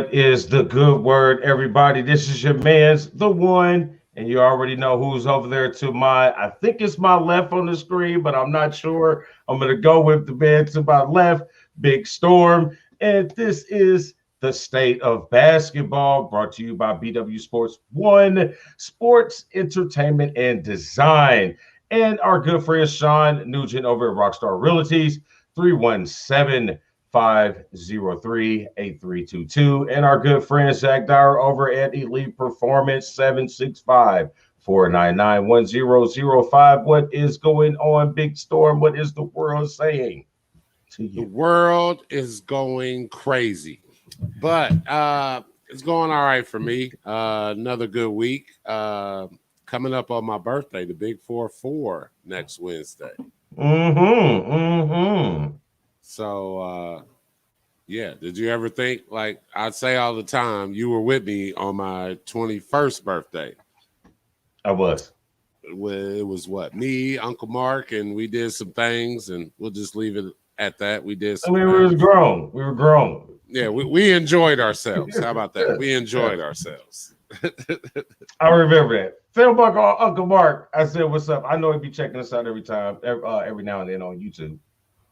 What is the good word, everybody? This is your man's the one, and you already know who's over there to my, I think it's my left on the screen, but I'm not sure. I'm going to go with the man to my left, Big Storm, and this is the State of Basketball, brought to you by BWSPORTS, Sports, Entertainment, and Design, and our good friend Shawn Nugent over at Rockstar Realties, 317-503-8322, and our good friend Zach Dirr over at Elite Performance, 765-499-1005. What is going on, Big Storm? What is the world saying to you? The world is going crazy, but it's going all right for me. Another good week. Coming up on my birthday, the big 4-4 next Wednesday. So, yeah, did you ever think, like I say all the time, you were with me on my 21st birthday? I was. It was what? Me, Uncle Mark, and we did some things, and we'll just leave it at that. We did some we were grown. We were grown. Yeah, we enjoyed ourselves. How about that? We enjoyed ourselves. I remember that. Phil Buck, Uncle Mark, I said, what's up? I know he'd be checking us out every now and then on YouTube.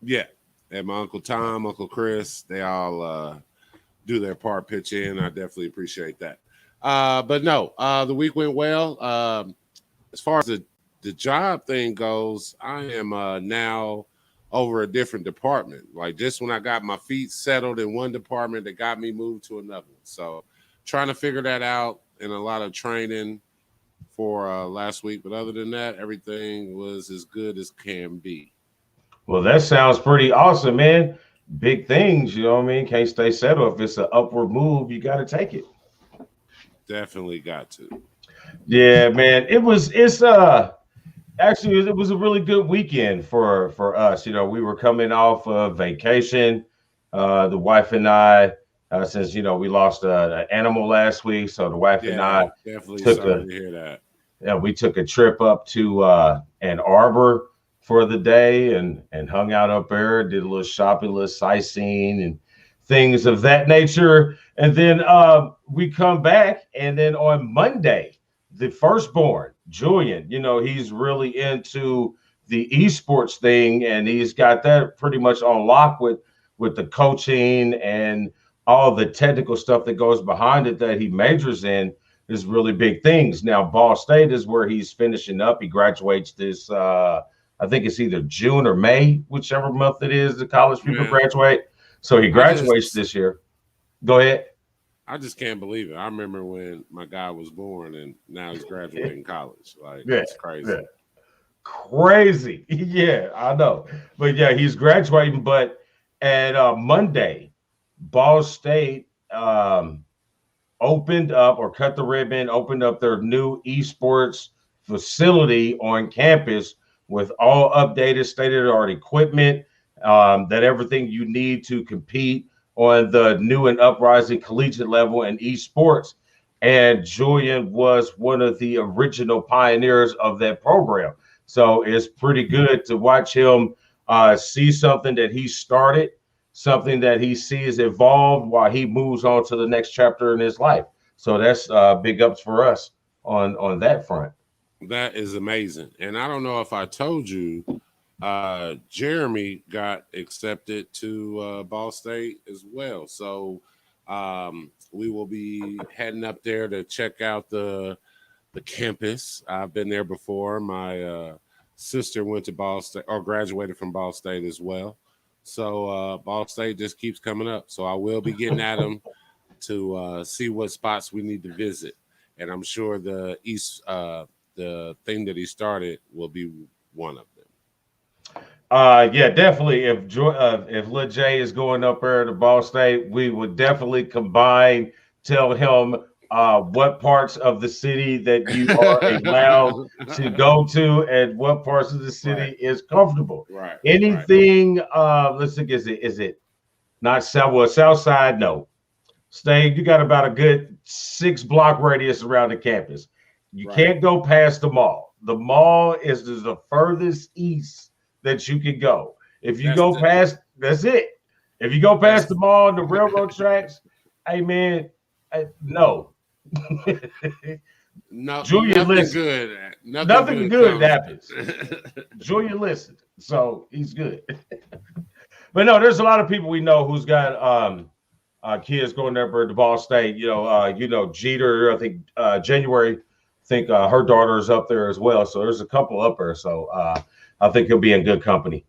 Yeah. And my Uncle Tom, Uncle Chris, they all do their part, pitch in. I definitely appreciate that. But no, the week went well. As far as the job thing goes, I am now over a different department. Like just when I got my feet settled in one department, that got me moved to another. So trying to figure that out and a lot of training for last week. But other than that, everything was as good as can be. Well, that sounds pretty awesome, man. Big things, you know what I mean? Can't stay settled. If it's an upward move, you got to take it. Definitely got to. Yeah, man. It was a really good weekend for us. You know, we were coming off of vacation, the wife and I, since, you know, we lost an animal last week. So the wife and I definitely sorry to hear that. Yeah, we took a trip up to Ann Arbor for the day and hung out up there, did a little shopping, a little sightseeing and things of that nature. And then we come back, and then on Monday, the firstborn, Julian, you know, he's really into the esports thing, and he's got that pretty much on lock with the coaching and all the technical stuff that goes behind it that he majors in is really big things. Now, Ball State is where he's finishing up. He graduates this, I think it's either June or May, whichever month it is the college people graduate. So he graduates this year. Go ahead. I just can't believe it. I remember when my guy was born, and now he's graduating college. Like, yeah, it's crazy. Yeah. Crazy. Yeah, I know. But yeah, he's graduating. But at Monday, Ball State opened up or cut the ribbon, opened up their new esports facility on campus with all updated state-of-the-art equipment, that everything you need to compete on the new and uprising collegiate level in esports. And Julian was one of the original pioneers of that program. So it's pretty good to watch him see something that he started, something that he sees evolved while he moves on to the next chapter in his life. So that's big ups for us on that front. That is amazing. And I don't know if I told you, Jeremy got accepted to Ball State as well. So we will be heading up there to check out the campus. I've been there before. My sister went to Ball State or graduated from Ball State as well. So Ball State just keeps coming up. So I will be getting at them to see what spots we need to visit. And I'm sure the thing that he started will be one of them. Yeah, definitely. If Lil J is going up there to Ball State, we would definitely combine, tell him what parts of the city that you are allowed to go to and what parts of the city is comfortable. Right. Anything, let's think, is it not South? Well, South Side, no. Stay, you got about a good 6-block radius around the campus. You can't go past the mall. The mall is the furthest east that you can go. If you go past, that's it. If you go past the mall and the railroad tracks, Hey man, no. No, Julian nothing listened. good. Nothing good Comes. happens. Julian listened, so he's good. But no, there's a lot of people we know who's got kids going there to Ball State. Jeter. I think January. I think her daughter is up there as well. So there's a couple up there. So I think he'll be in good company.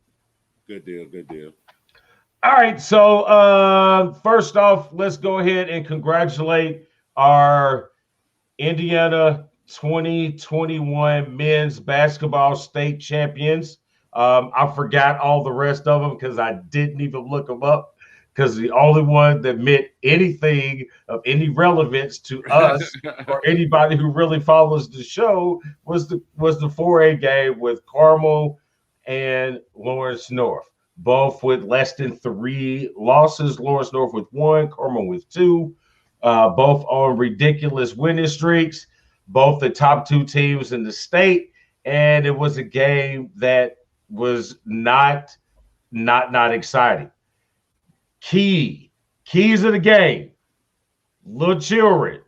Good deal. Good deal. All right. So first off, let's go ahead and congratulate our Indiana 2021 men's basketball state champions. I forgot all the rest of them because I didn't even look them up, because the only one that meant anything of any relevance to us or anybody who really follows the show was the 4A game with Carmel and Lawrence North, both with less than 3 losses. Lawrence North with 1, Carmel with 2. Both on ridiculous winning streaks, both the top 2 teams in the state, and it was a game that was not exciting. Keys of the game, little children.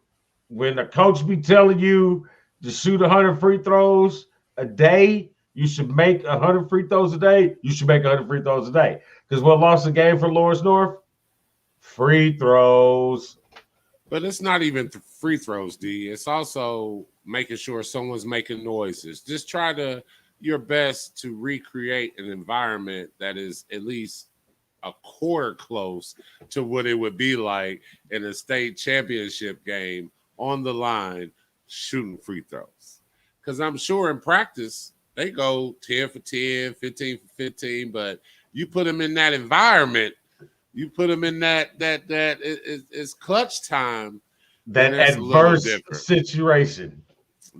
When the coach be telling you to shoot 100 free throws a day, you should make 100 free throws a day. You should make 100 free throws a day. Because what lost the game for Lawrence North? Free throws. But it's not even free throws, D. It's also making sure someone's making noises. Just try your best to recreate an environment that is at least a quarter close to what it would be like in a state championship game on the line shooting free throws. Because I'm sure in practice they go 10 for 10, 15 for 15, but you put them in that environment, you put them in that it's clutch time. That adverse situation.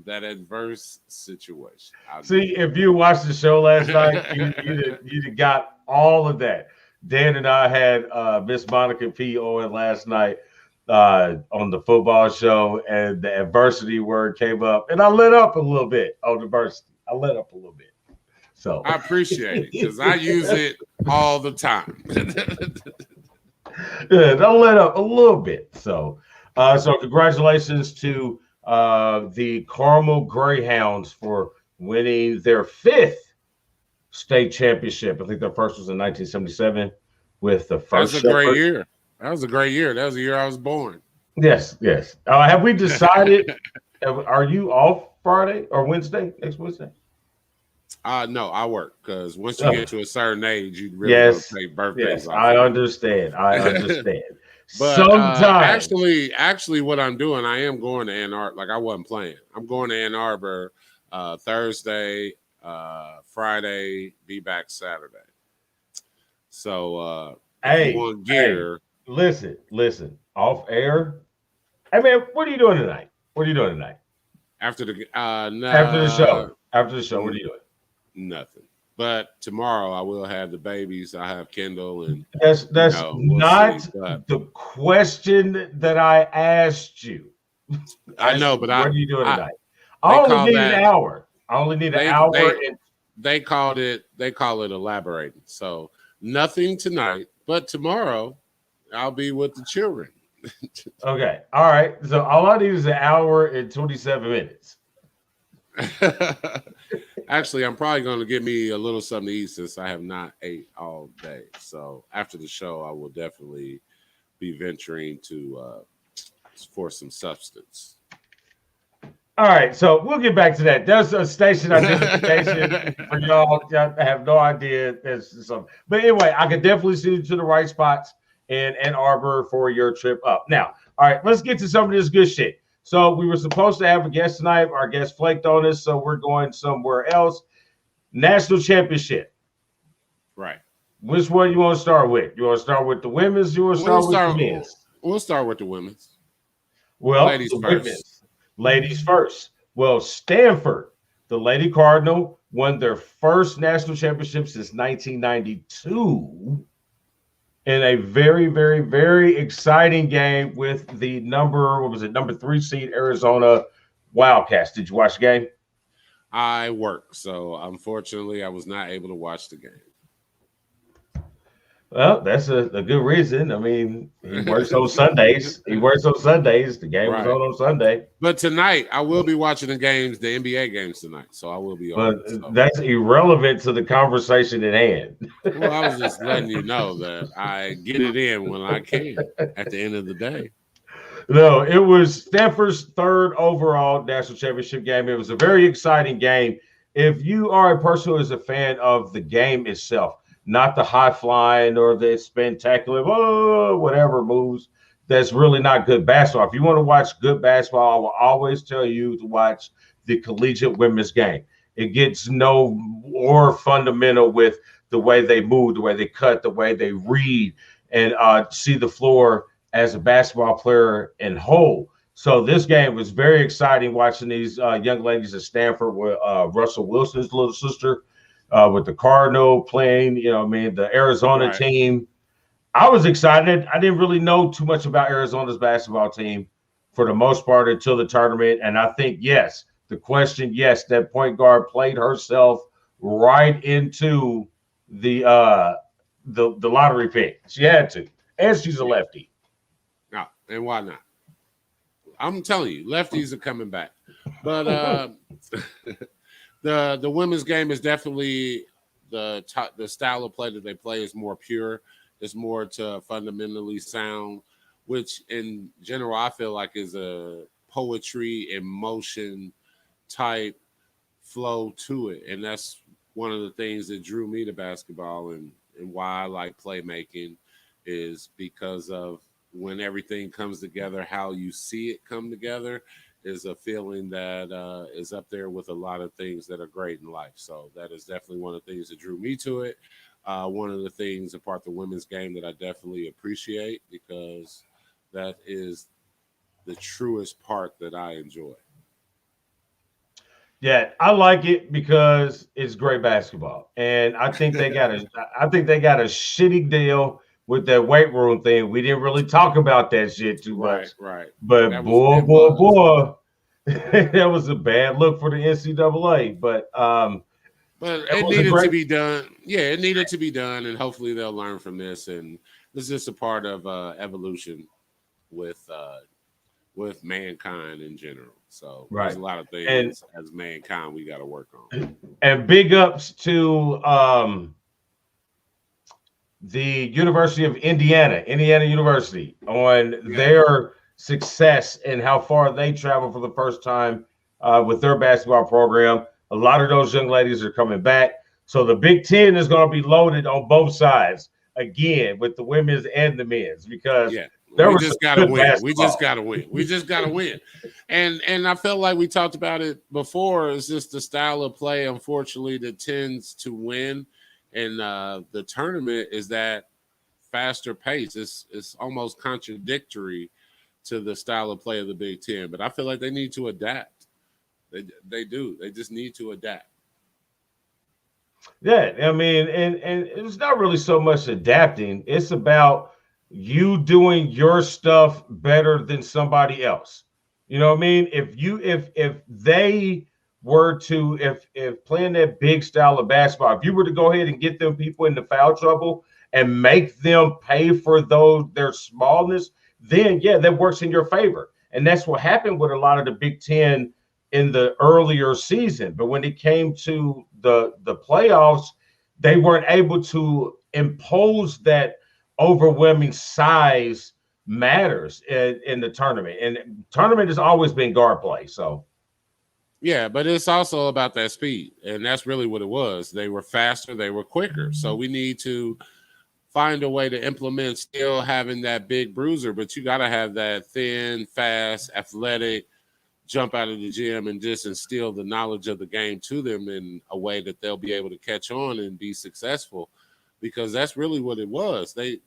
That adverse situation. See, if you watched the show last night, you'd got all of that. Dan and I had Miss Monica P on last night on the football show, and the adversity word came up, and I lit up a little bit on adversity. I lit up a little bit. So I appreciate it because I use it all the time. Yeah, I lit up a little bit. So congratulations to the Carmel Greyhounds for winning their 5th state championship. I think their first was in 1977 with the first. That was a great year. That was a great year. That was the year I was born. Yes. Have we decided? Are you off Friday or Wednesday? Next Wednesday? No, I work because once you get to a certain age, you really don't take birthdays off. I understand. But sometimes, actually, what I'm doing, I am going to Ann Arbor. Like I wasn't playing. I'm going to Ann Arbor Thursday, Friday, be back Saturday. So, listen, off air. Hey man, what are you doing tonight? After the show, what are you doing? Nothing. But tomorrow I will have the babies. I have Kendall, and that's the question that I asked you. I know, but what are you doing tonight? I only need an hour. They call it elaborating. So nothing tonight, but tomorrow I'll be with the children. Okay. All right. So all I need is an hour and 27 minutes. Actually, I'm probably going to get me a little something to eat since I have not ate all day. So after the show, I will definitely be venturing for some substance. All right, so we'll get back to that. There's a station identification for y'all. I have no idea. There's something, but anyway, I can definitely see you to the right spots in Ann Arbor for your trip up. Now, all right, let's get to some of this good shit. So we were supposed to have a guest tonight. Our guest flaked on us, so we're going somewhere else. National championship. Right. Which one you want to start with? You want to start with the women's? You want to start with the men's? We'll start with the women's. Well, ladies first. Women's. Ladies first. Well, Stanford, the Lady Cardinal, won their first national championship since 1992 in a very, very, very exciting game with the number 3 seed Arizona Wildcats. Did you watch the game? I work, so unfortunately I was not able to watch the game. Well, that's a good reason. I mean, he works on Sundays. The game was Right. on Sunday. But tonight, I will be watching the NBA games tonight, so I will be on. But So. that's irrelevant to the conversation at hand. Well, I was just letting you know that I get it in when I can at the end of the day. No, it was Stanford's third overall national championship game. It was a very exciting game. If you are a person who is a fan of the game itself, not the high flying or the spectacular, whatever moves, that's really not good basketball. If you want to watch good basketball, I will always tell you to watch the collegiate women's game. It gets no more fundamental with the way they move, the way they cut, the way they read, and see the floor as a basketball player in whole. So this game was very exciting watching these young ladies at Stanford with Russell Wilson's little sister with the Cardinal playing, the Arizona team. I was excited. I didn't really know too much about Arizona's basketball team for the most part until the tournament. And I think, yes, that point guard played herself right into the lottery pick. She had to. And she's a lefty. No, and why not? I'm telling you, lefties are coming back. But the women's game is definitely the style of play that they play is more pure. It's more to fundamentally sound, which in general I feel like is a poetry, emotion type flow to it. And that's one of the things that drew me to basketball and why I like playmaking is because of when everything comes together, how you see it come together is a feeling that is up there with a lot of things that are great in life. So that is definitely one of the things that drew me to it. One of the things apart the women's game that I definitely appreciate because that is the truest part that I enjoy. Yeah, I like it because it's great basketball, and I think they got a shitty deal with that weight room thing. We didn't really talk about that shit too much, right. But boy, that was a bad look for the NCAA. But it needed to be done. Yeah, it needed to be done, and hopefully they'll learn from this. And this is just a part of evolution with mankind in general. So there's a lot of things as mankind we got to work on. And big ups to the University of Indiana University, on their success and how far they travel for the first time with their basketball program. A lot of those young ladies are coming back. So the Big Ten is going to be loaded on both sides again with the women's and the men's because we just got to win. We just got to win. We just got to win. And I felt like we talked about it before. It's just the style of play, unfortunately, that tends to win. And the tournament is that faster pace. It's almost contradictory to the style of play of the Big Ten. But I feel like they need to adapt. They do. They just need to adapt. Yeah, I mean, and it's not really so much adapting. It's about you doing your stuff better than somebody else. You know what I mean? If they were to if playing that big style of basketball, if you were to go ahead and get them people into foul trouble and make them pay for their smallness, then that works in your favor. And that's what happened with a lot of the Big Ten in the earlier season. But when it came to the playoffs, they weren't able to impose that overwhelming size matters in the tournament. And tournament has always been guard play. So yeah, but it's also about that speed. And that's really what it was. They were faster, they were quicker. So we need to find a way to implement still having that big bruiser, but you got to have that thin, fast, athletic, jump out of the gym and just instill the knowledge of the game to them in a way that they'll be able to catch on and be successful, because that's really what it was. They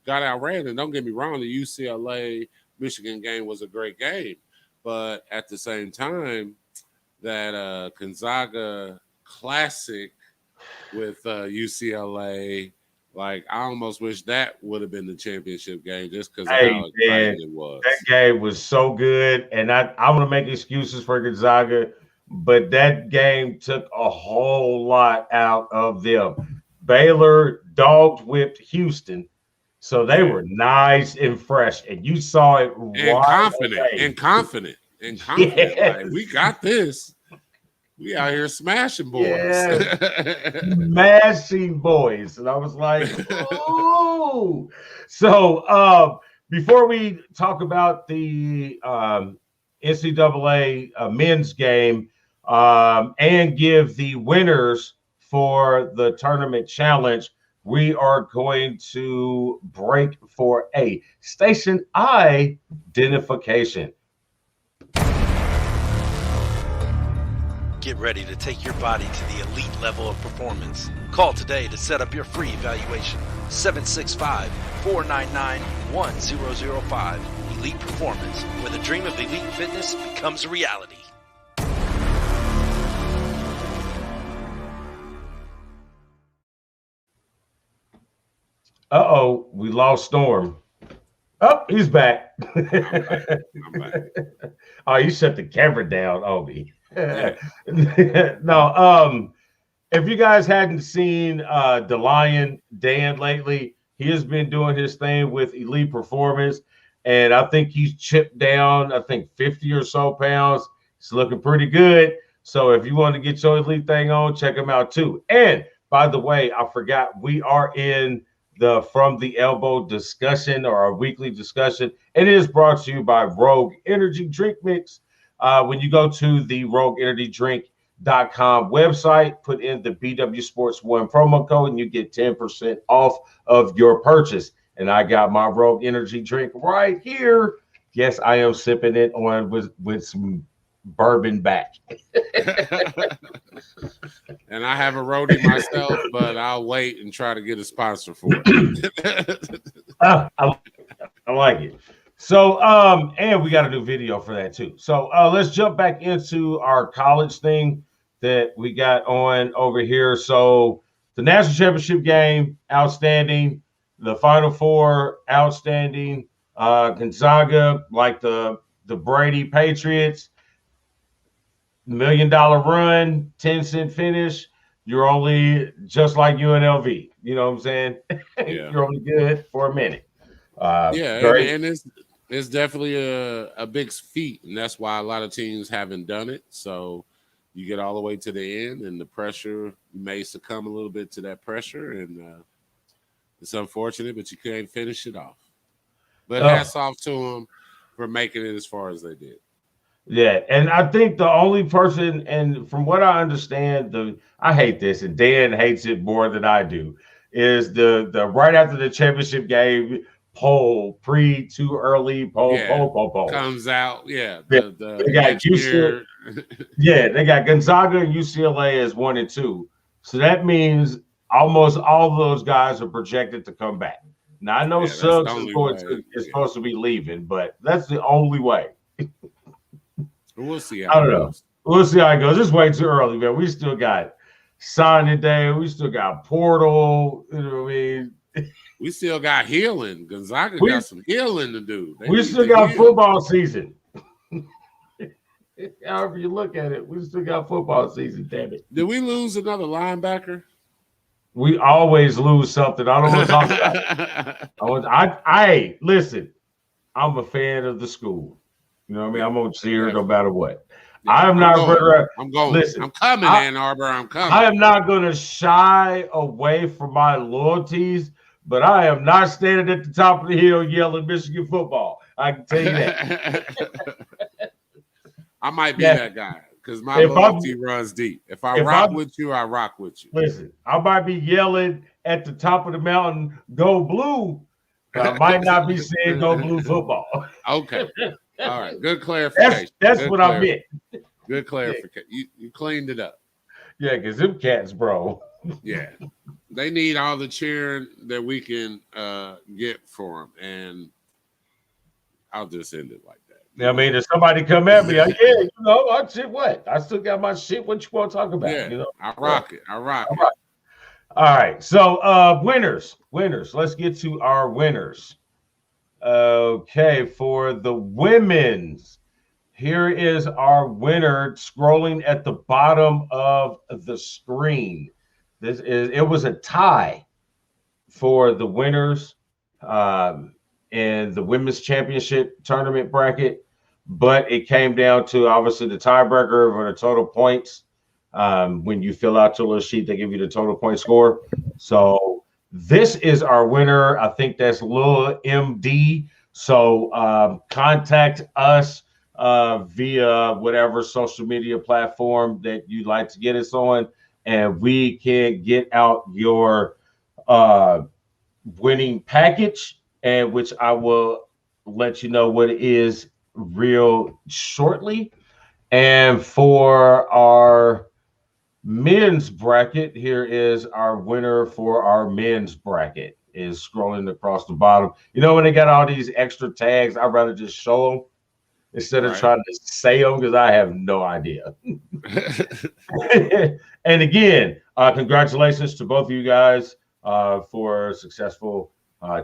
got outran, and don't get me wrong, the UCLA Michigan game was a great game, but at the same time, that Gonzaga classic with UCLA, like I almost wish that would have been the championship game just because of how exciting it was. That game was so good, and I want to make excuses for Gonzaga, but that game took a whole lot out of them. Baylor dog whipped Houston. So they were nice and fresh, and you saw it and right confident away. and confident and confident. Yes. Like, we got this. We out here smashing boys. Yeah. Smashing boys. And I was like, ooh. So before we talk about the NCAA men's game and give the winners for the tournament challenge, we are going to break for a station identification. Get ready to take your body to the elite level of performance. Call today to set up your free evaluation. 765-499-1005. Elite Performance, where the dream of elite fitness becomes a reality. Uh-oh, we lost Storm. Oh, he's back. I'm back. Oh, you shut the camera down, Obi. Yeah. No, if you guys hadn't seen the Lion Dan lately, he has been doing his thing with Elite Performance, and I think he's chipped down, 50 or so pounds. He's looking pretty good. So if you want to get your Elite thing on, check him out too. And by the way, I forgot, we are in the From the Elbow discussion, or our weekly discussion. It is brought to you by Rogue Energy Drink Mix. When you go to the RogueEnergyDrink.com website, put in the BWSPORTS1 promo code, and you get 10% off of your purchase. And I got my Rogue Energy drink right here. Yes, I am sipping it on with some bourbon back. And I have a roadie myself, but I'll wait and try to get a sponsor for it. I like it. So, and we got a new video for that too. So let's jump back into our college thing that we got on over here. So the national championship game, outstanding. The Final Four, outstanding. Gonzaga, like the Brady Patriots, $1 million run, 10-cent finish. You're only just like UNLV. You know what I'm saying? Yeah. You're only good for a minute. And it's definitely a big feat, and that's why a lot of teams haven't done it. So you get all the way to the end, and the pressure, you may succumb a little bit to that pressure, and it's unfortunate, but you can't finish it off. But hats off to them for making it as far as they did. Yeah, and I think the only person, and from what I understand, I hate this, and Dan hates it more than I do, is the right after the championship game poll, too early poll comes out. Yeah, they got UCLA. Yeah, they got Gonzaga and UCLA as 1 and 2, so that means almost all of those guys are projected to come back. Now I know Suggs is supposed to be leaving, but that's the only way. We'll see. I don't know. We'll see how it goes. It's way too early, man. We still got signing day. We still got portal. You know what I mean? We still got healing. Gonzaga got some healing to do. We still got football season. However you look at it, we still got football season, damn it. Did we lose another linebacker? We always lose something. I don't want to talk about it. Listen, I'm a fan of the school. You know what I mean? I'm going to cheer no matter what. Yeah, I'm going. Listen, I'm coming, Ann Arbor. I'm coming. I am not going to shy away from my loyalties, but I am not standing at the top of the hill yelling Michigan football. I can tell you that. I might be that guy because my loyalty runs deep. If I rock with you, I rock with you. Listen, I might be yelling at the top of the mountain, go blue. But I might not be saying go blue football. Okay. All right. Good clarification. That's what I meant. Good clarification. You cleaned it up. Yeah, because them cats, bro. Yeah. They need all the cheering that we can get for them. And I'll just end it like that. I mean, if somebody come at me, I shit what? I still got my shit. What you want to talk about? Yeah, I rock it. I rock it. All right. So winners. Let's get to our winners. Okay, for the women's, here is our winner scrolling at the bottom of the screen. It was a tie for the winners in the women's championship tournament bracket, but it came down to obviously the tiebreaker for the total points. When you fill out your little sheet, they give you the total point score. So this is our winner. I think that's Lil MD. So contact us via whatever social media platform that you'd like to get us on, and we can get out your winning package, and which I will let you know what it is real shortly. And for our men's bracket, here is our winner for our men's bracket. Is scrolling across the bottom. You know, when they got all these extra tags, I'd rather just show them instead of trying to say them, because I have no idea. And again, congratulations to both of you guys for a successful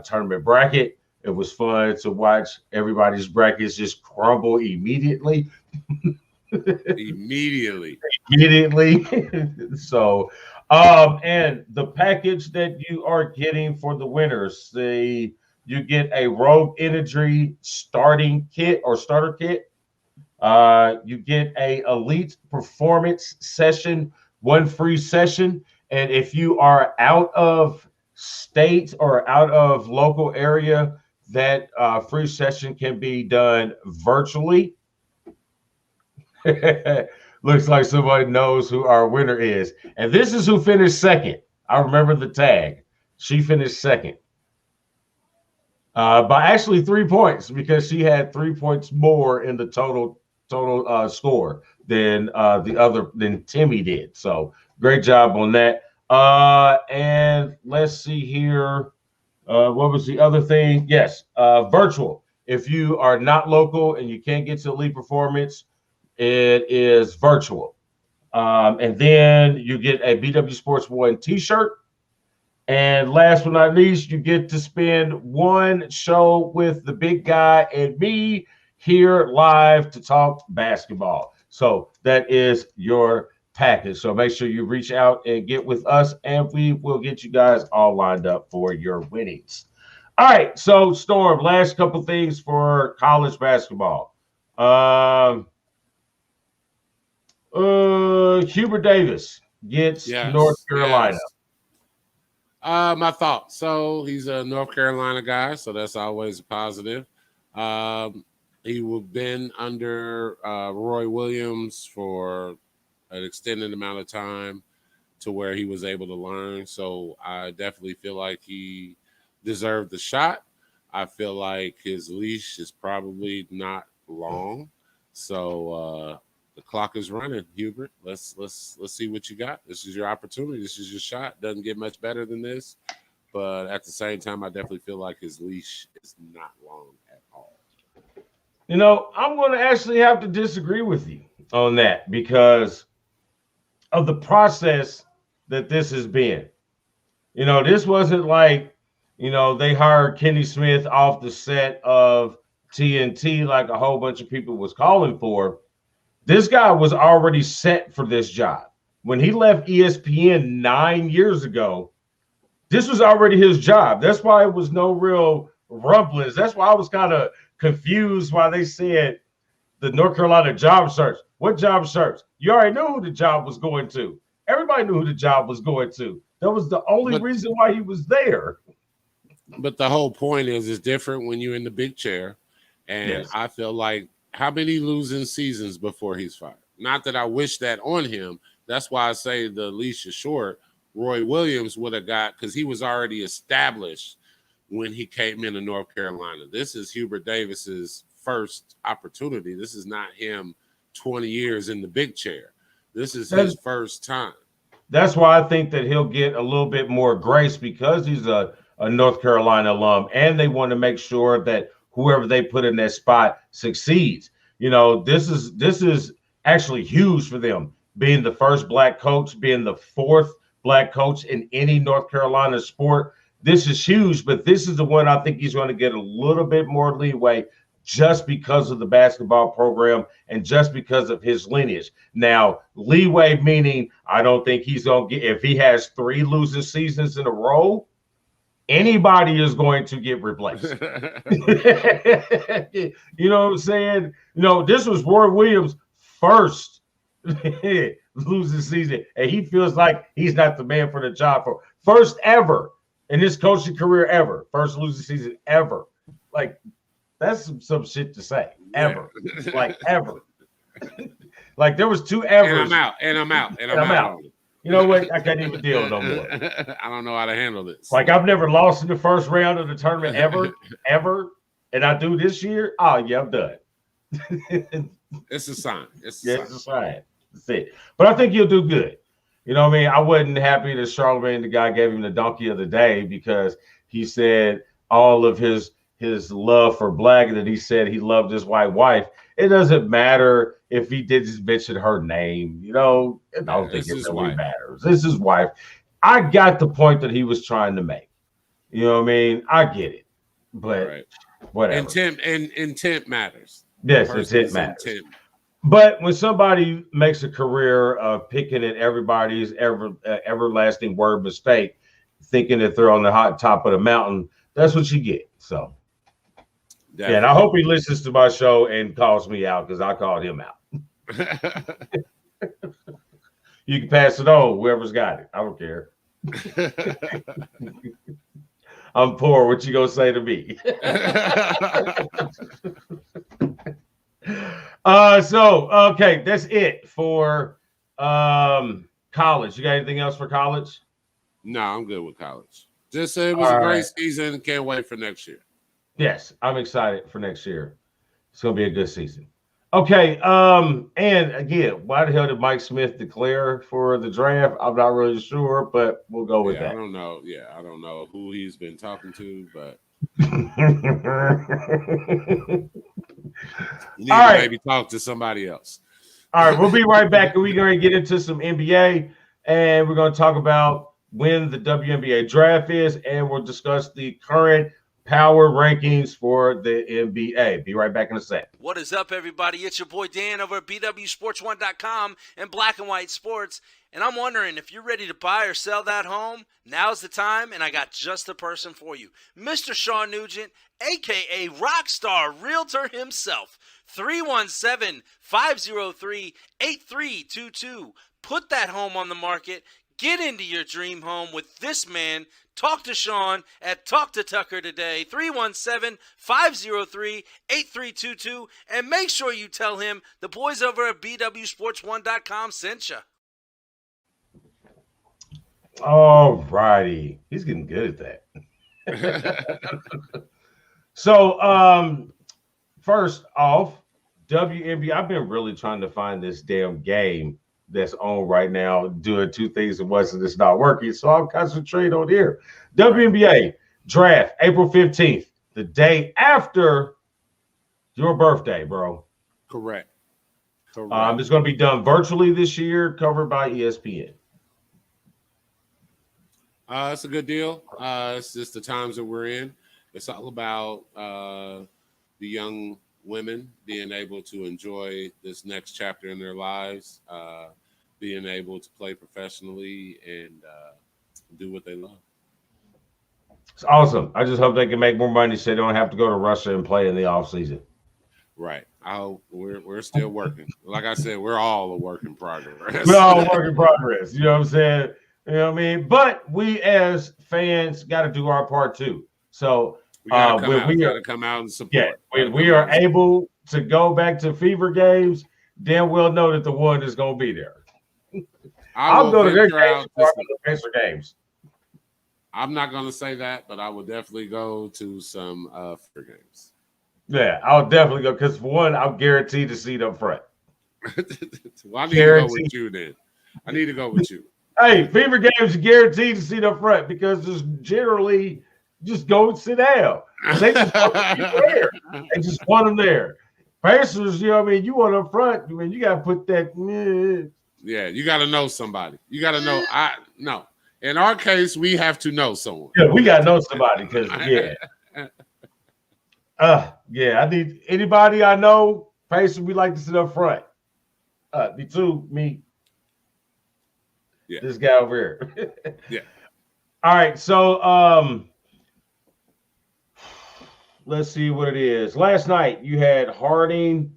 tournament bracket. It was fun to watch everybody's brackets just crumble immediately. Immediately. So, and the package that you are getting for the winners, you get a Rogue Energy starting kit or starter kit. You get a Elite Performance session, one free session. And if you are out of state or out of local area, that free session can be done virtually. Looks like somebody knows who our winner is. And this is who finished second. I remember the tag. She finished second. By actually 3 points, because she had 3 points more in the total score than Timmy did. So great job on that. And let's see here. What was the other thing? Yes, virtual. If you are not local and you can't get to Elite Performance, it is virtual. And then you get a BWSPORTS1 t-shirt. And last but not least, you get to spend one show with the big guy and me here live to talk basketball. So that is your package. So make sure you reach out and get with us, and we will get you guys all lined up for your winnings. All right. So Storm, last couple things for college basketball. Hubert Davis gets North Carolina. Yes. My thoughts. So he's a North Carolina guy, so that's always a positive. He would been under Roy Williams for an extended amount of time to where he was able to learn. So I definitely feel like he deserved the shot. I feel like his leash is probably not long. So the clock is running, Hubert. Let's see what you got. This is your opportunity. This is your shot. Doesn't get much better than this. But at the same time, I definitely feel like his leash is not long at all. You know, I'm going to actually have to disagree with you on that because of the process that this has been. You know, this wasn't like, you know, they hired Kenny Smith off the set of TNT like a whole bunch of people was calling for. This guy was already set for this job. When he left ESPN 9 years ago, this was already his job. That's why it was no real rumblings. That's why I was kind of confused why they said the North Carolina job search. What job search? You already knew who the job was going to. Everybody knew who the job was going to. That was the only reason why he was there. But the whole point is it's different when you're in the big chair. And yes. I feel like how many losing seasons before he's fired? Not that I wish that on him. That's why I say the leash is short. Roy Williams would have got, because he was already established when he came into North Carolina. This is Hubert Davis's first opportunity. This is not him 20 years in the big chair. This is his first time. That's why I think that he'll get a little bit more grace because he's a North Carolina alum, and they want to make sure that whoever they put in that spot succeeds. You know, this is actually huge for them, being the first black coach, being the fourth black coach in any North Carolina sport. This is huge, but this is the one I think he's going to get a little bit more leeway just because of the basketball program and just because of his lineage. Now, leeway meaning I don't think he's going to get, if he has 3 losing seasons in a row, anybody is going to get replaced. You know what I'm saying? This was Roy Williams' first losing season, and he feels like he's not the man for the job. For first ever in his coaching career ever, first losing season ever. Like, that's some shit to say. Ever. Yeah. Like, ever. Like, there was 2 evers. And I'm out. You know what? I can't even deal no more. I don't know how to handle this. Like, I've never lost in the first round of the tournament ever. And I do this year. Oh, yeah, I'm done. It's a sign. It's a sign. That's it. But I think he'll do good. You know what I mean? I wasn't happy that Charlemagne, the guy, gave him the donkey of the day because he said all of his love for black, and that he said he loved his white wife. It doesn't matter if he did just mention her name. I don't think it really matters. This is his wife. I got the point that he was trying to make. You know what I mean? I get it. But whatever. Intent matters. Yes, intent matters. But when somebody makes a career of picking at everybody's everlasting word mistake, thinking that they're on the hot top of the mountain, that's what you get. So, yeah, and I hope he listens to my show and calls me out because I called him out. You can pass it on, whoever's got it. I don't care. I'm poor. What you gonna say to me? Okay, that's it for college. You got anything else for college? No, I'm good with college. Just say it was a great season. Can't wait for next year. Yes, I'm excited for next year. It's gonna be a good season. Okay, and again, why the hell did Mike Smith declare for the draft? I'm not really sure, but we'll go with that. I don't know. Yeah, I don't know who he's been talking to, but you need to maybe talk to somebody else. All right, we'll be right back, and we're going to get into some NBA, and we're going to talk about when the WNBA draft is, and we'll discuss the current power rankings for the NBA. Be right back in a sec. What is up, everybody? It's your boy Dan over at BWSPORTS1.com and Black and White Sports. And I'm wondering if you're ready to buy or sell that home, now's the time, and I got just the person for you. Mr. Shawn Nugent, a.k.a. Rockstar Realtor himself. 317-503-8322. Put that home on the market. Get into your dream home with this man. Talk to Shawn at Talk to Tucker today, 317-503-8322, and make sure you tell him the boys over at BWSPORTS1.com sent you. All righty. He's getting good at that. So, first off, WNBA, I've been really trying to find this damn game that's on right now, doing 2 things at once, and it's not working. So I'll concentrate on here. WNBA draft, April 15th, the day after your birthday, bro. Correct. It's going to be done virtually this year, covered by ESPN. It's a good deal. It's just the times that we're in. It's all about the young women being able to enjoy this next chapter in their lives, being able to play professionally and do what they love. It's awesome. I just hope they can make more money so they don't have to go to Russia and play in the off season. Right. We're still working. Like I said, we're all a work in progress. We're all a work in progress. You know what I'm saying? You know what I mean? But we as fans got to do our part too. So we gotta come out and support. Yeah, when we are able to go back to Fever games, then we'll know that the one is going to be there. I'll go to their games or the Pacer games. I'm not going to say that, but I will definitely go to some Fever games. Yeah, I'll definitely go because for one, I'm guaranteed to see up front. Well, I need to go with you then. I need to go with you. Hey, Fever games are guaranteed to see up front because there's generally just go and sit down. They just want them there. They just want them there. Pacers, you know what I mean? You want up front, I mean, you got to put that. Yeah, you got to know somebody. You got to know. No. In our case, we have to know someone. Yeah, we got to know somebody because, yeah. Yeah, I need anybody I know. Pacers, we like to sit up front. Me. Yeah. This guy over here. Yeah. All right, so let's see what it is. Last night you had Harding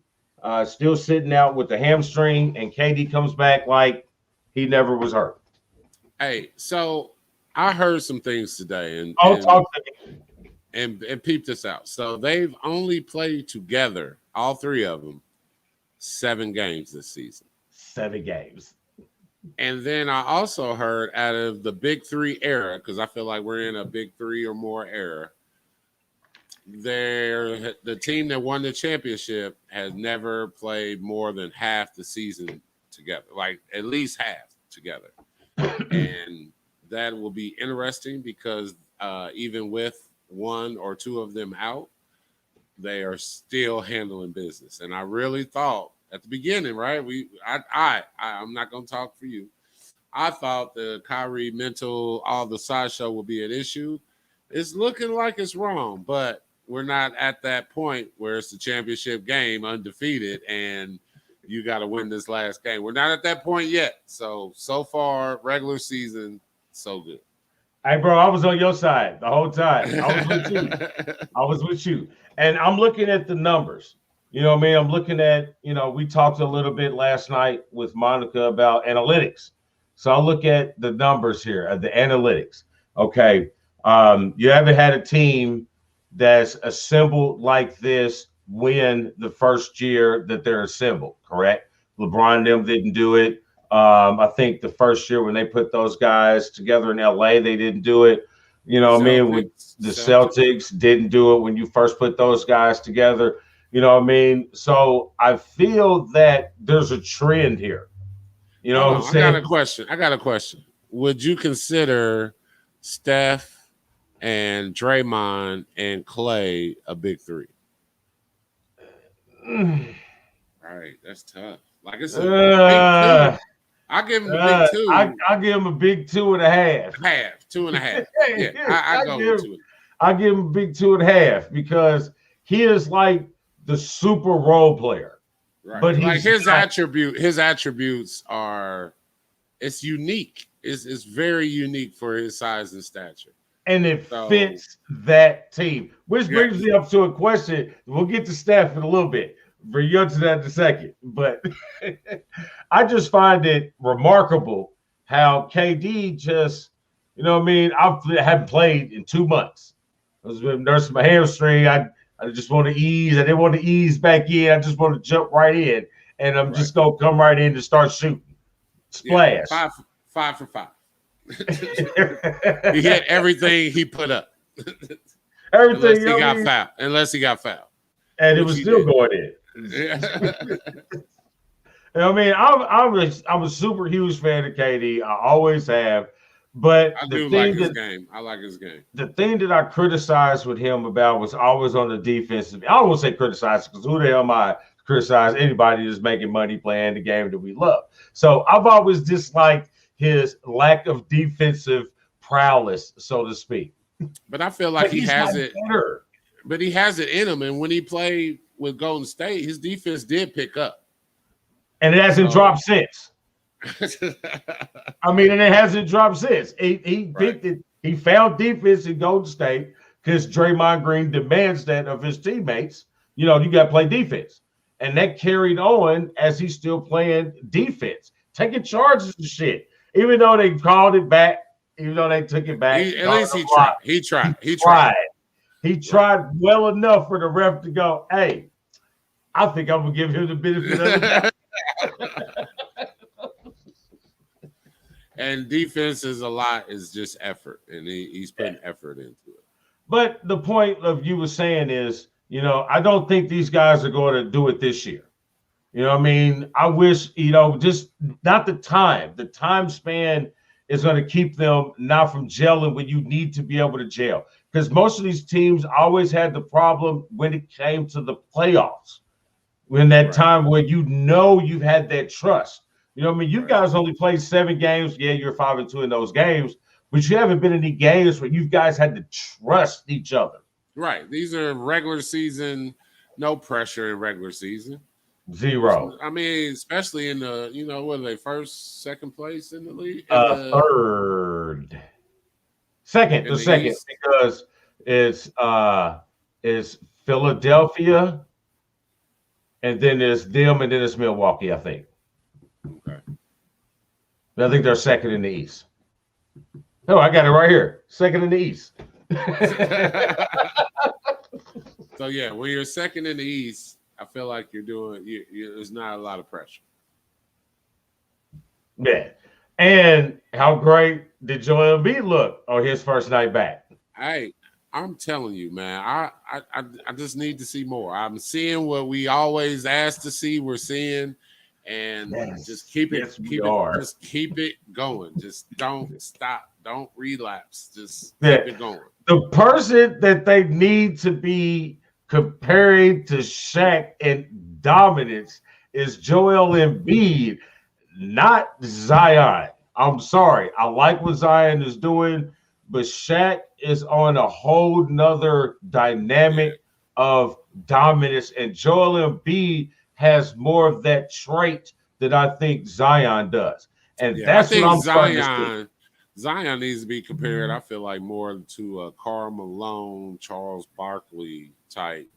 still sitting out with the hamstring, and KD comes back like he never was hurt. Hey, so I heard some things today, Talk to me. And peep this out. So they've only played together, all three of them, 7 games this season. 7 games. And then I also heard out of the Big Three era, because I feel like we're in a Big Three or more era, the team that won the championship has never played more than half the season together, like at least half together. And that will be interesting because even with 1 or 2 of them out, they are still handling business. And I really thought at the beginning, right? I'm not going to talk for you. I thought the Kyrie mental, all the sideshow will be an issue. It's looking like it's wrong, but we're not at that point where it's the championship game, undefeated, and you got to win this last game. We're not at that point yet. So far, regular season, so good. Hey, bro, I was on your side the whole time. I was with you. And I'm looking at the numbers. You know what I mean? I'm looking at, we talked a little bit last night with Monica about analytics. So I'll look at the numbers here, the analytics. Okay. You haven't had a team that's assembled like this win the first year that they're assembled, correct? LeBron and them didn't do it. I think the first year when they put those guys together in LA, they didn't do it. You know what I mean? When the Celtics didn't do it when you first put those guys together. You know what I mean? So I feel that there's a trend here. You know what I'm saying? I got a question. Would you consider Steph and Draymond and Clay a Big Three? All right, that's tough. Like it's a big 2. I give him a big 2. I give him a big 2.5. 2.5. Yeah, I go with 2. I give him a big 2.5 because he is like the super role player. Right. But like his attributes are, it's unique. It's very unique for his size and stature. And it fits that team. Which brings me up to a question. We'll get to Steph in a little bit. Bring you up to that in a second. But I just find it remarkable how KD just, you know what I mean? I haven't played in 2 months. I was nursing my hamstring. I just want to ease. I didn't want to ease back in. I just want to jump right in. And I'm just going to come right in and start shooting. Splash. Yeah, 5 for 5. He hit everything he put up. Everything. Unless he got fouled. And it was still going in. You know what I mean? I'm a super huge fan of KD. I always have. But I do like his game. I like his game. The thing that I criticized with him about was always on the defensive. I don't want to say criticize because who the hell am I to criticize anybody that's making money playing the game that we love? So I've always disliked his lack of defensive prowess, so to speak. But I feel like he has it. Better. But he has it in him. And when he played with Golden State, his defense did pick up. And it hasn't dropped since. I mean, and it hasn't dropped since. He picked it. He found defense in Golden State because Draymond Green demands that of his teammates. You know, you got to play defense. And that carried on as he's still playing defense, taking charges and shit. Even though they called it back, even though they took it back. At least he tried. He tried. He tried well enough for the ref to go, hey, I think I'm going to give him the benefit of the doubt. And defense is just effort, and he's putting effort into it. But the point of you were saying is, you know, I don't think these guys are going to do it this year. You know what I mean? I wish, you know, just not the time. The time span is going to keep them not from gelling when you need to be able to gel. Because most of these teams always had the problem when it came to the playoffs. When that time where you know you've had that trust. You know what I mean? You guys only played 7 games. Yeah, you're 5-2 in those games. But you haven't been in any games where you guys had to trust each other. Right. These are regular season, no pressure in regular season. Zero. I mean, especially in the, what are they, first, second place in the league? Third. Second, the second, East? because it's Philadelphia, and then it's them, and then it's Milwaukee, I think. Okay. I think they're second in the East. Oh, I got it right here. Second in the East. So, yeah, when you're second in the East, I feel like there's not a lot of pressure. Yeah. And how great did Joel Embiid look on his first night back? Hey, I'm telling you, man, I just need to see more. I'm seeing what we always ask to see. We're seeing, and just keep it going. Just don't stop. Don't relapse. Just keep it going. The person that they need to be comparing to Shaq in dominance is Joel Embiid, not Zion. I'm sorry. I like what Zion is doing, but Shaq is on a whole nother dynamic of dominance, and Joel Embiid has more of that trait that I think Zion does. And that's what I'm starting to see. Zion needs to be compared, I feel like, more to Karl Malone, Charles Barkley type.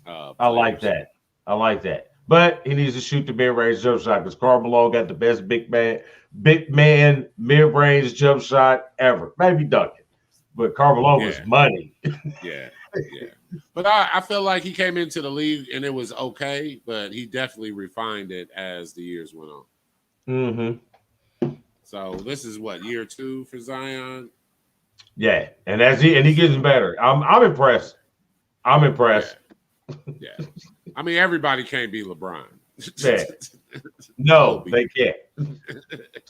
I like that. But he needs to shoot the mid-range jump shot because Karl Malone got the best big man mid-range jump shot ever. Maybe Duncan, but Karl Malone was money. Yeah. But I feel like he came into the league and it was okay, but he definitely refined it as the years went on. Mm-hmm. So this is what, year 2 for Zion? Yeah, and he gets better. I'm impressed. Yeah. I mean, everybody can't be LeBron. Yeah. No, they can't.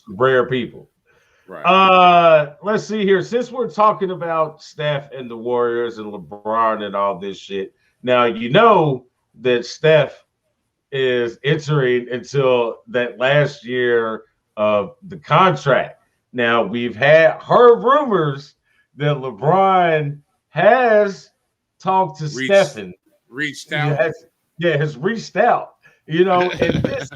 Rare people. Right. Let's see here. Since we're talking about Steph and the Warriors and LeBron and all this shit, now you know that Steph is entering until that last year of the contract. Now we've heard rumors that LeBron has talked to Stephen. Reached out. Has reached out. And this,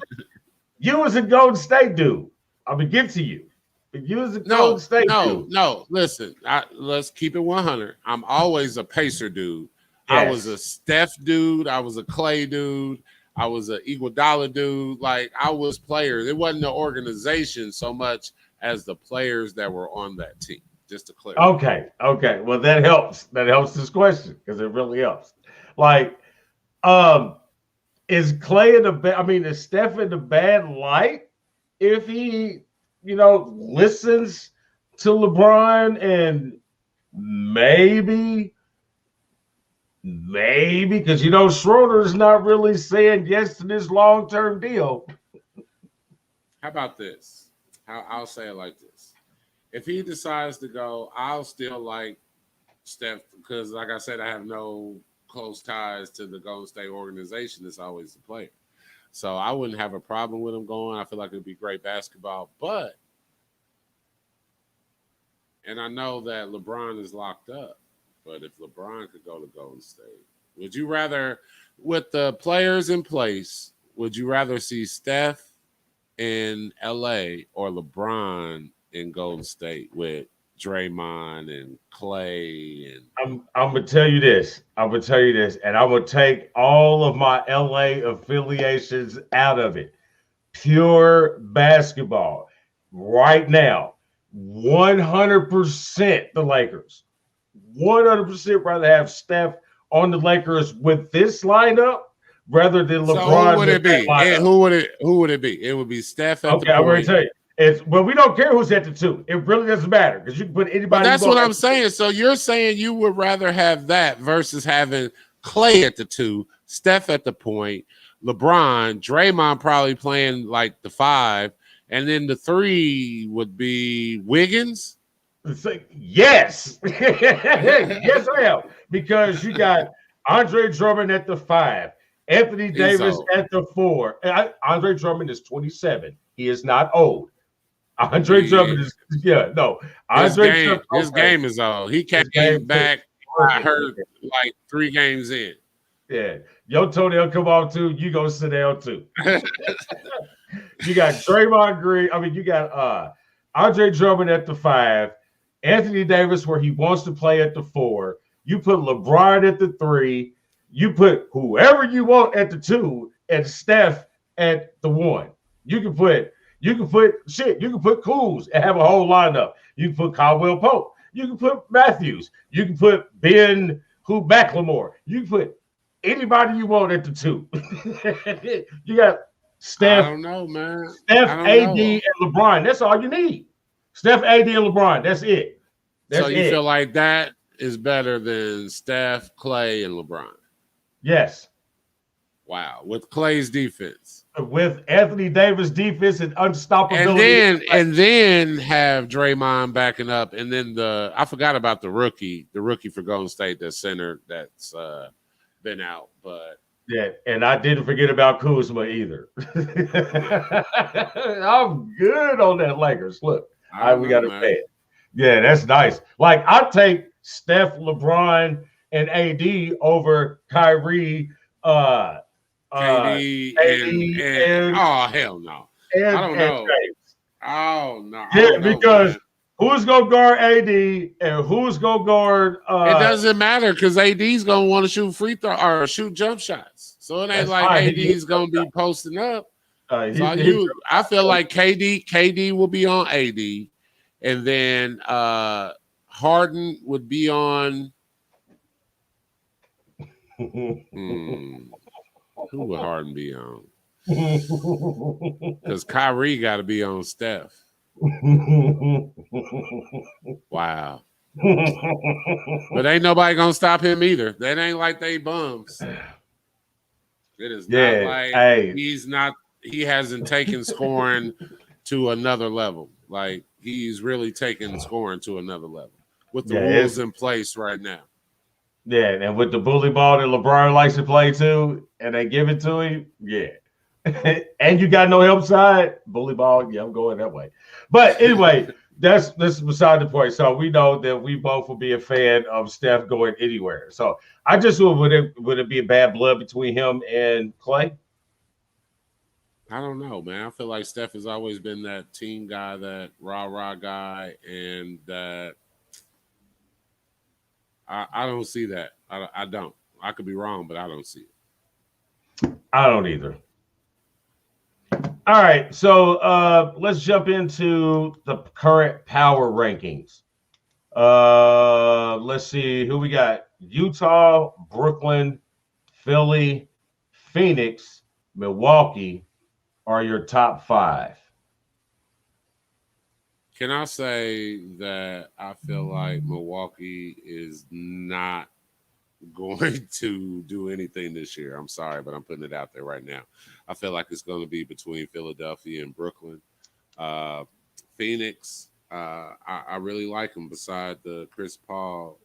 you as a Golden State dude, I'm gonna get to you. You as a Golden State dude. No. Listen, let's keep it 100. I'm always a Pacer dude. Yes. I was a Steph dude. I was a Clay dude. I was an Iguodala dude. Like, I was players. It wasn't the organization so much as the players that were on that team. Just to clear. Okay. Well, that helps. That helps this question because it really helps. Like, is Clay is Steph in the bad light if he, listens to LeBron and maybe because Schroeder's not really saying yes to this long-term deal. How about this? I'll say it like this. If he decides to go, I'll still like Steph because, like I said, I have no close ties to the Golden State organization. It's always the player. So I wouldn't have a problem with him going. I feel like it would be great basketball. And I know that LeBron is locked up. But if LeBron could go to Golden State, would you rather, with the players in place, would you rather see Steph in LA or LeBron in Golden State with Draymond and Clay? And I'm gonna tell you this, and I'm gonna take all of my LA affiliations out of it. Pure basketball right now, 100% the Lakers. 100% rather have Steph on the Lakers with this lineup rather than LeBron. So who would it be? And who would it be? It would be Steph at the point. I'm going to tell you. We don't care who's at the 2. It really doesn't matter because you can put anybody. But that's what I'm saying. So you're saying you would rather have that versus having Clay at the 2, Steph at the point, LeBron, Draymond probably playing like the 5, and then the 3 would be Wiggins. Yes. Yes, I am. Because you got Andre Drummond at the 5, Anthony Davis at the 4. Andre Drummond is 27. He is not old. Andre Drummond is Andre His game is old. He came back I heard like 3 games in. Yeah, your toenail come off too. You go sit down too. You got Draymond Green. I mean, you got Andre Drummond at the 5, Anthony Davis where he wants to play at the 4. You put LeBron at the 3. You put whoever you want at the 2, and Steph at the 1. You can put Kuz and have a whole lineup. You can put Caldwell Pope. You can put Matthews. You can put McLemore. You can put anybody you want at the 2. You got Steph. I don't know, man. Steph, AD, and LeBron. That's all you need. Steph, AD, and LeBron. That's it. So you feel like that is better than Steph, Clay, and LeBron? Yes. Wow. With Clay's defense. With Anthony Davis' defense and unstoppability. And then have Draymond backing up. And then I forgot about the rookie for Golden State, the center that's been out. But yeah, and I didn't forget about Kuzma either. I'm good on that Lakers. Look, we got to pay it. Yeah, that's nice. Like, I take Steph, LeBron, and AD over Kyrie, KD, and oh, hell no. I don't know. James. Oh, no. Yeah, because who's going to guard AD and who's going to guard it doesn't matter because AD's going to want to shoot free throw or shoot jump shots. So it ain't like AD's going to be posting up. I feel like KD will be on AD, and then Harden would be on who would Harden be on? Because Kyrie got to be on Steph. Wow. But ain't nobody gonna stop him either. That ain't like they bums. It is not like he hasn't taken scoring to another level. Like, he's really taken scoring to another level with the rules in place right now. Yeah, and with the bully ball that LeBron likes to play too, and they give it to him, and you got no help side, bully ball, I'm going that way. But anyway, this is beside the point. So we know that we both will be a fan of Steph going anywhere. So I just would it be a bad blood between him and Clay? I don't know, man. I feel like Steph has always been that team guy, that rah-rah guy, and that I don't see that. I don't. I could be wrong, but I don't see it. I don't either. All right, so let's jump into the current power rankings. Let's see who we got. Utah, Brooklyn, Philly, Phoenix, Milwaukee are your top 5. Can I say that I feel like Milwaukee is not going to do anything this year? I'm sorry, but I'm putting it out there right now. I feel like it's going to be between Philadelphia and Brooklyn. Phoenix, I really like them beside the Chris Paul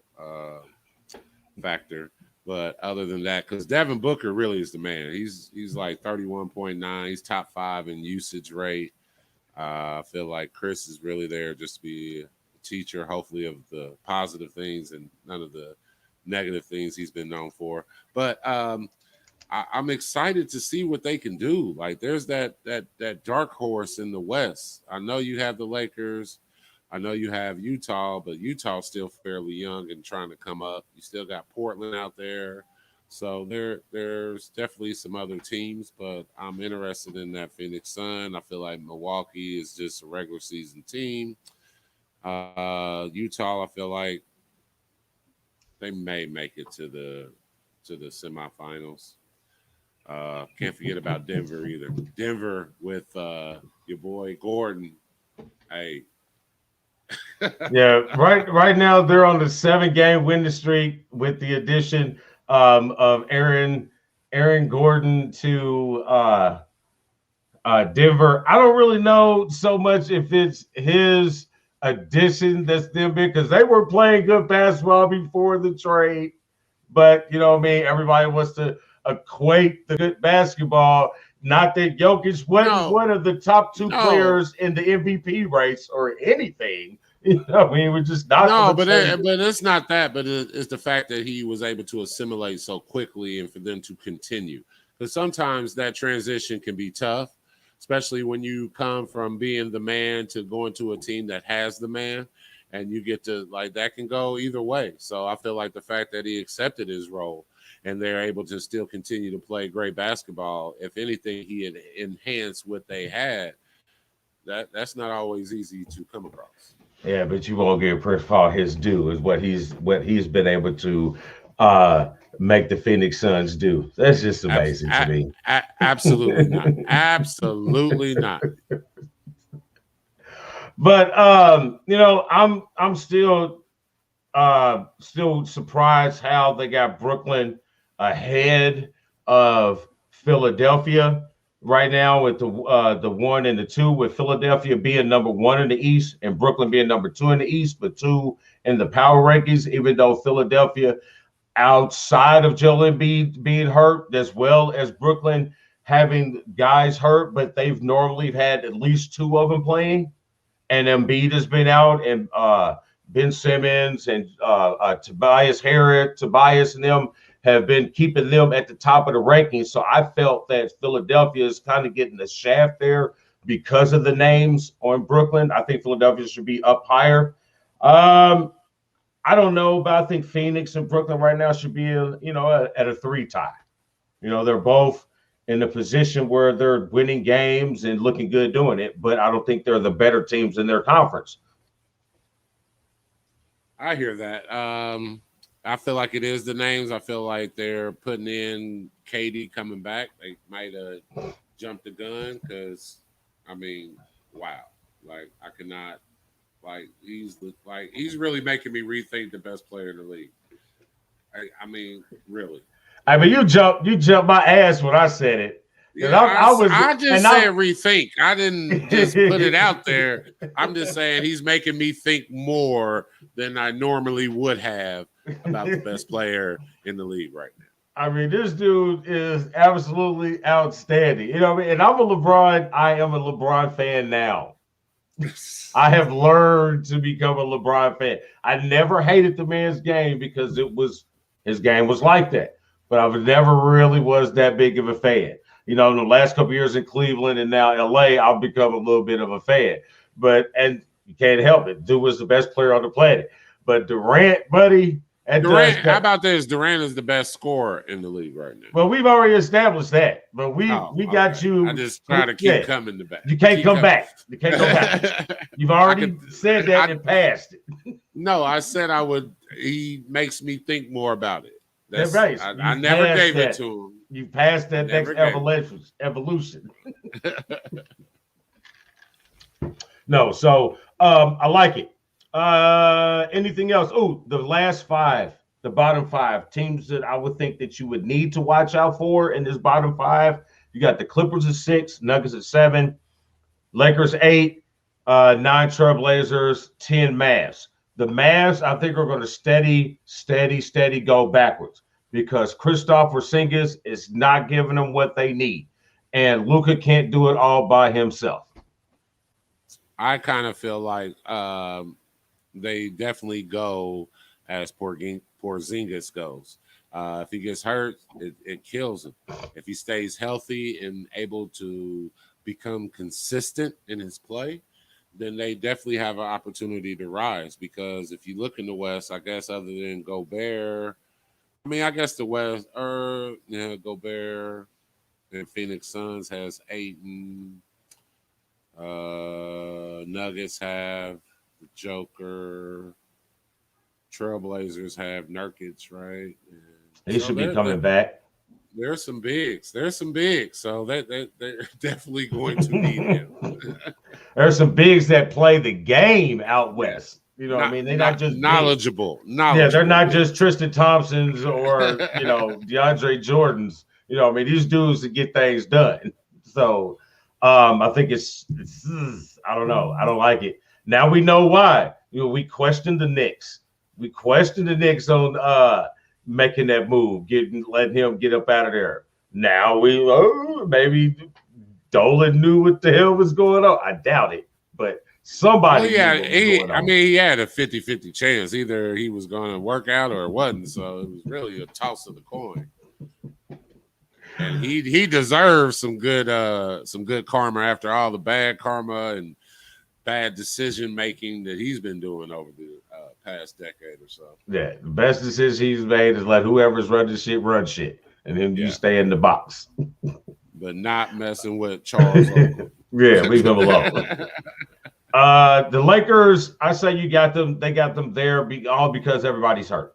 factor. But other than that, because Devin Booker really is the man. He's like 31.9. He's top 5 in usage rate. I feel like Chris is really there just to be a teacher, hopefully, of the positive things and none of the negative things he's been known for. But I'm excited to see what they can do. Like, there's that dark horse in the West. I know you have the Lakers. I know you have Utah, but Utah's still fairly young and trying to come up. You still got Portland out there. So there's definitely some other teams, but I'm interested in that Phoenix Sun. I feel like Milwaukee is just a regular season team. Utah, I feel like they may make it to the semifinals. Can't forget about Denver either. Denver with your boy Gordon. Hey. Yeah, right now they're on the 7-game winning streak with the addition of Aaron Gordon to Denver. I don't really know so much if it's his addition that's them big, because they were playing good basketball before the trade. But you know what I mean, everybody wants to equate the good basketball Not that Jokic wasn't one of the top two No. players in the MVP race or anything. You know, I mean, we're just not. No, but it's not that. But it's the fact that he was able to assimilate so quickly and for them to continue. Because sometimes that transition can be tough, especially when you come from being the man to going to a team that has the man, and you get to like that can go either way. So I feel like the fact that he accepted his role and they're able to still continue to play great basketball, if anything, he had enhanced what they had. That's not always easy to come across. Yeah, but you won't give Chris Paul his due is what he's been able to make the Phoenix Suns do. That's just amazing to me. Absolutely not. Absolutely not. But you know, I'm still surprised how they got Brooklyn ahead of Philadelphia right now with the 1 and the 2, with Philadelphia being number 1 in the East and Brooklyn being number 2 in the East, but 2 in the power rankings, even though Philadelphia, outside of Joel Embiid being hurt, as well as Brooklyn having guys hurt, but they've normally had at least 2 of them playing, and Embiid has been out, and Ben Simmons and Tobias and them have been keeping them at the top of the rankings. So I felt that Philadelphia is kind of getting the shaft there because of the names on Brooklyn. I think Philadelphia should be up higher. I don't know, but I think Phoenix and Brooklyn right now should be, at a 3 tie. You know, they're both in a position where they're winning games and looking good doing it, but I don't think they're the better teams in their conference. I hear that. I feel like it is the names. I feel like they're putting in KD coming back. They might have jumped the gun because, I mean, wow. Like, I cannot, like, he's really making me rethink the best player in the league. I mean, really. I mean, you jumped my ass when I said it. Yeah, I just said rethink. I didn't just put it out there. I'm just saying he's making me think more than I normally would have about the best player in the league right now. I mean, this dude is absolutely outstanding. You know what I mean? And I am a LeBron fan now. I have learned to become a LeBron fan. I never hated the man's game because his game was like that. But I never really was that big of a fan. You know, in the last couple of years in Cleveland and now LA, I've become a little bit of a fan. And you can't help it. Dude was the best player on the planet. But Durant, buddy. How about this? Durant is the best scorer in the league right now. Well, we've already established that. But we got you. I just try to keep coming back. You can't come back. You can't go back. You've already said that and passed it. No, I said I would. He makes me think more about it. That's right. I never gave it to him. You passed that next evolution. No, so I like it. Anything else? Oh, the last 5, the bottom 5 teams that I would think that you would need to watch out for in this bottom 5. You got the Clippers at 6, Nuggets at 7, Lakers 8, 9 Trailblazers, 10 Mavs. The Mavs, I think, are going to steady go backwards because Kristaps Porzingis is not giving them what they need, and Luka can't do it all by himself. I kind of feel like they definitely go as Porzingis goes. If he gets hurt, it kills him. If he stays healthy and able to become consistent in his play, then they definitely have an opportunity to rise. Because if you look in the West, I guess other than Gobert, I mean, I guess the West, Gobert and Phoenix Suns has Ayton. Nuggets have the Joker. Trailblazers have Nurkic, right? He should be coming back. There's some bigs. So they're definitely going to need him. There's some bigs that play the game out west. You know what I mean? They're not just knowledgeable. Yeah, they're not just Tristan Thompsons or, DeAndre Jordans. You know what I mean? These dudes that get things done. So I think it's I don't know. I don't like it. Now we know why. We questioned the Knicks. We questioned the Knicks on making that move, letting him get up out of there. now maybe Dolan knew what the hell was going on. I doubt it, but somebody knew what was going on. I mean, he had a 50-50 chance. Either he was going to work out or it wasn't. So it was really a toss of the coin. And he deserves some good karma after all the bad karma and bad decision making that he's been doing over the past decade or so. Yeah, the best decision he's made is let whoever's running shit run shit, and then you stay in the box. But not messing with Charles. Yeah, leave him alone. The Lakers, I say you got them. They got them there all because everybody's hurt.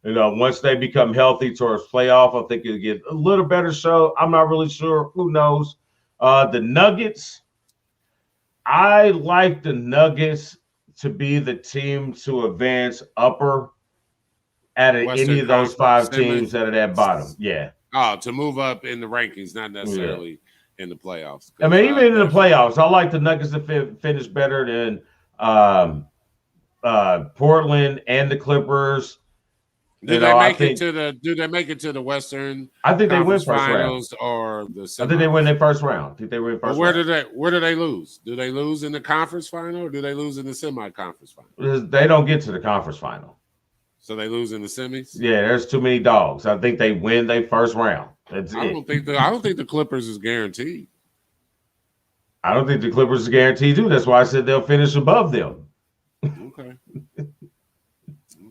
You know, once they become healthy towards playoff, I think it'll get a little better show. I'm not really sure. Who knows? The Nuggets, I like the Nuggets to be the team to advance upper out of any of those 5 teams that are at bottom. Yeah. Oh, to move up in the rankings, not necessarily in the playoffs. I mean, even in the playoffs, I like the Nuggets to finish better than Portland and the Clippers. Do they make it to the Western? I think they win first finals round. Or the semis? I think they win their first round. I think they win first round. Where do they lose? Do they lose in the conference final or do they lose in the semi-conference final? They don't get to the conference final. So they lose in the semis? Yeah, there's too many dogs. I think they win their first round. I don't think the Clippers is guaranteed. I don't think the Clippers is guaranteed too. That's why I said they'll finish above them. Okay.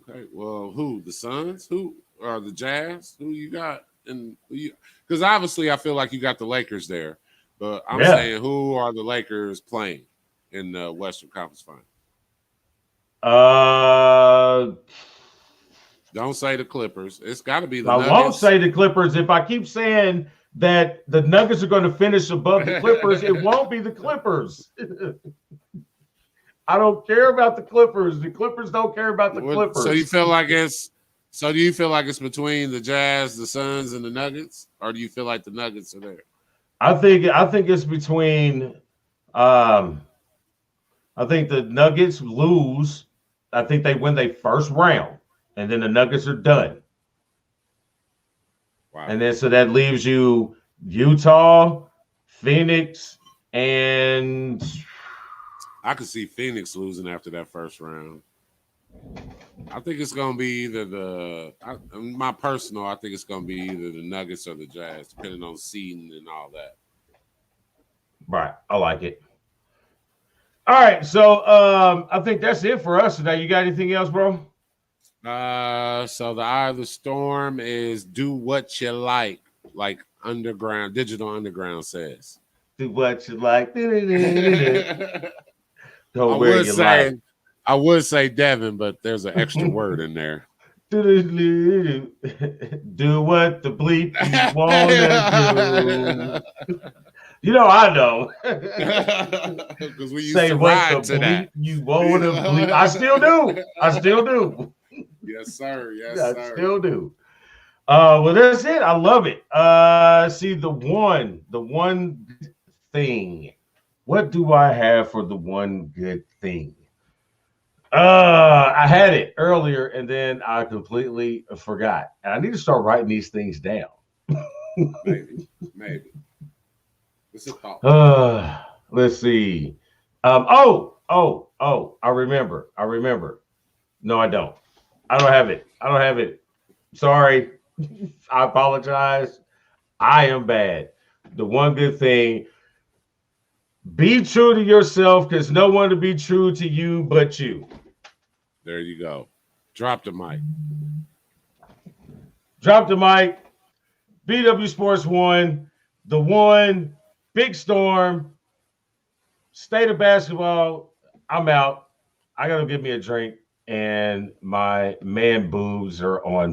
Okay. Well, who? The Suns? Who? Or the Jazz? Who you got? Because obviously I feel like you got the Lakers there. But I'm saying, who are the Lakers playing in the Western Conference Final? Don't say the Clippers. It's got to be the Nuggets. I won't say the Clippers. If I keep saying that the Nuggets are going to finish above the Clippers, it won't be the Clippers. I don't care about the Clippers. The Clippers don't care about the Clippers. So you feel like it's between the Jazz, the Suns, and the Nuggets, or do you feel like the Nuggets are there? I think it's between. I think the Nuggets lose. I think they win their first round, and then the Nuggets are done. Wow. And then so that leaves you Utah, Phoenix, and I could see Phoenix losing after that first round. I think it's going to be either I think it's going to be either the Nuggets or the Jazz, depending on seeding and all that. Right. I like it. All right. So I think that's it for us today. You got anything else, bro? So the Eye of the Storm is do what you like Digital Underground says. Do what you like. I would say Devin, but there's an extra word in there. Do what the bleep you wanna do. You know I know. Because we used to ride to that. You wanna bleep. I still do. Yes, sir. Yes, I sir. still do. Well, that's it. I love it. See the one thing. What do I have for the one good thing? I had it earlier and then I completely forgot. And I need to start writing these things down. Maybe. What's it called? Let's see. I remember. No, I don't. I don't have it. Sorry. I apologize. I am bad. The one good thing, be true to yourself because no one to be true to you but you. There you go. Drop the mic. BW Sports 1, the one, Big Storm, State of Basketball. I'm out. I got to get me a drink, and my man boobs are on